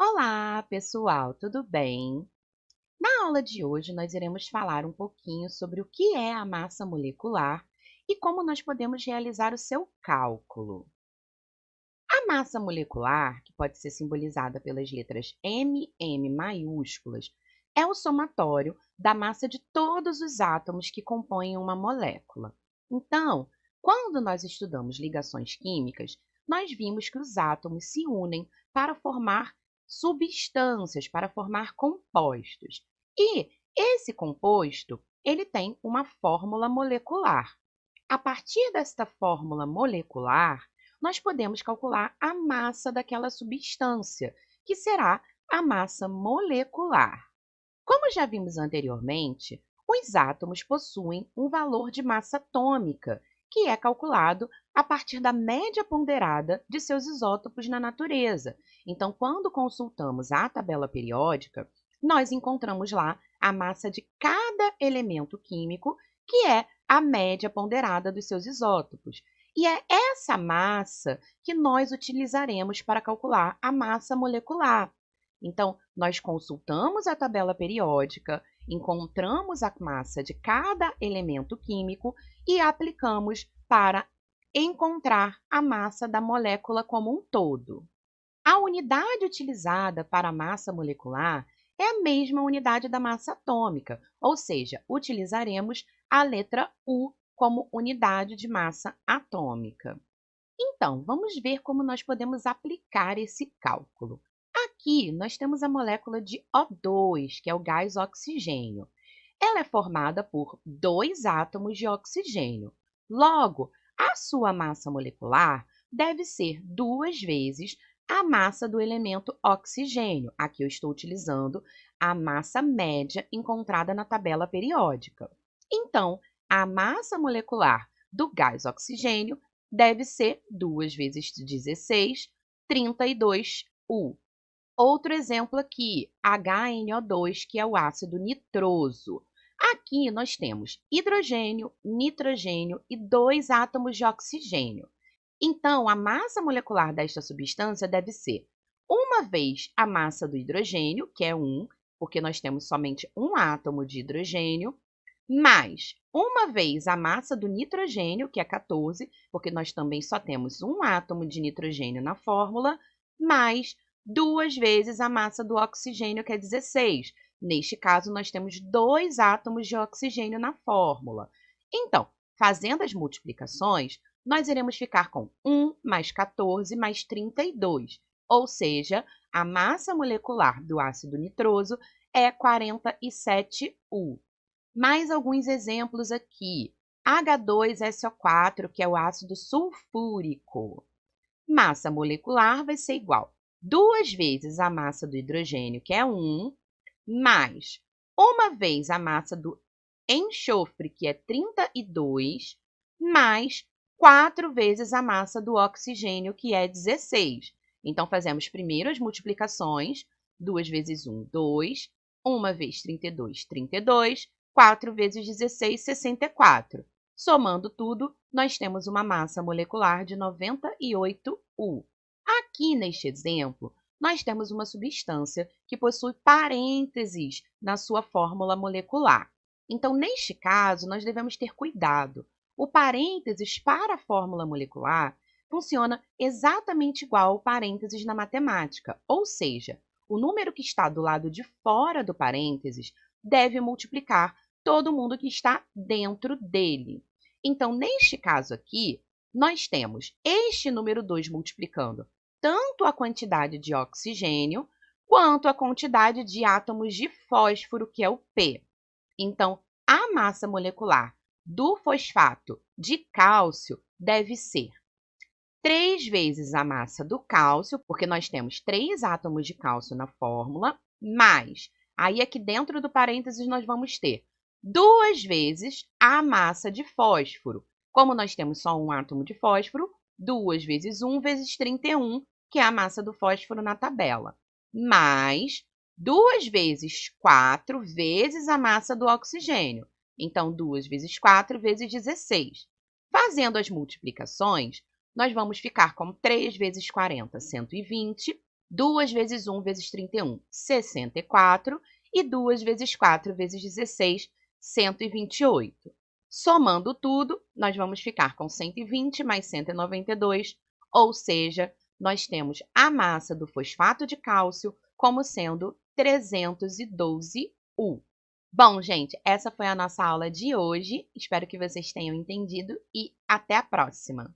Olá, pessoal, tudo bem? Na aula de hoje, nós iremos falar um pouquinho sobre o que é a massa molecular e como nós podemos realizar o seu cálculo. A massa molecular, que pode ser simbolizada pelas letras MM maiúsculas, é o somatório da massa de todos os átomos que compõem uma molécula. Então, quando nós estudamos ligações químicas, nós vimos que os átomos se unem para formar substâncias, para formar compostos. E esse composto, ele tem uma fórmula molecular. A partir desta fórmula molecular, nós podemos calcular a massa daquela substância, que será a massa molecular. Como já vimos anteriormente, os átomos possuem um valor de massa atômica, que é calculado a partir da média ponderada de seus isótopos na natureza. Então, quando consultamos a tabela periódica, nós encontramos lá a massa de cada elemento químico, que é a média ponderada dos seus isótopos. E é essa massa que nós utilizaremos para calcular a massa molecular. Então, nós consultamos a tabela periódica, encontramos a massa de cada elemento químico e aplicamos para encontrar a massa da molécula como um todo. A unidade utilizada para a massa molecular é a mesma unidade da massa atômica, ou seja, utilizaremos a letra U como unidade de massa atômica. Então, vamos ver como nós podemos aplicar esse cálculo. Aqui, nós temos a molécula de O2, que é o gás oxigênio. Ela é formada por dois átomos de oxigênio. Logo, a sua massa molecular deve ser duas vezes a massa do elemento oxigênio. Aqui eu estou utilizando a massa média encontrada na tabela periódica. Então, a massa molecular do gás oxigênio deve ser 2 vezes 16, 32U. Outro exemplo aqui, HNO2, que é o ácido nitroso. Aqui nós temos hidrogênio, nitrogênio e dois átomos de oxigênio. Então, a massa molecular desta substância deve ser uma vez a massa do hidrogênio, que é 1, porque nós temos somente um átomo de hidrogênio, mais uma vez a massa do nitrogênio, que é 14, porque nós também só temos um átomo de nitrogênio na fórmula, mais duas vezes a massa do oxigênio, que é 16. Neste caso, nós temos dois átomos de oxigênio na fórmula. Então, fazendo as multiplicações, nós iremos ficar com 1 mais 14 mais 32, ou seja, a massa molecular do ácido nitroso é 47U. Mais alguns exemplos aqui. H2SO4, que é o ácido sulfúrico. Massa molecular vai ser igual duas vezes a massa do hidrogênio, que é 1, mais uma vez a massa do enxofre, que é 32, mais 4 vezes a massa do oxigênio, que é 16. Então, fazemos primeiro as multiplicações. 2 vezes 1, 2. 1 vez 32, 32. 4 vezes 16, 64. Somando tudo, nós temos uma massa molecular de 98U. Aqui neste exemplo, nós temos uma substância que possui parênteses na sua fórmula molecular. Então, neste caso, nós devemos ter cuidado. O parênteses para a fórmula molecular funciona exatamente igual ao parênteses na matemática, ou seja, o número que está do lado de fora do parênteses deve multiplicar todo mundo que está dentro dele. Então, neste caso aqui, nós temos este número 2 multiplicando tanto a quantidade de oxigênio quanto a quantidade de átomos de fósforo, que é o P. Então, a massa molecular do fosfato de cálcio deve ser 3 vezes a massa do cálcio, porque nós temos 3 átomos de cálcio na fórmula, mais, aí aqui dentro do parênteses nós vamos ter 2 vezes a massa de fósforo. Como nós temos só um átomo de fósforo, 2 vezes 1 vezes 31, que é a massa do fósforo na tabela, mais 2 vezes 4 vezes a massa do oxigênio. Então, 2 vezes 4 vezes 16. Fazendo as multiplicações, nós vamos ficar com 3 vezes 40, 120, 2 vezes 1 vezes 31, 64. E 2 vezes 4 vezes 16, 128. Somando tudo, nós vamos ficar com 120 mais 192, ou seja, nós temos a massa do fosfato de cálcio como sendo 312 U. Bom, gente, essa foi a nossa aula de hoje. Espero que vocês tenham entendido e até a próxima!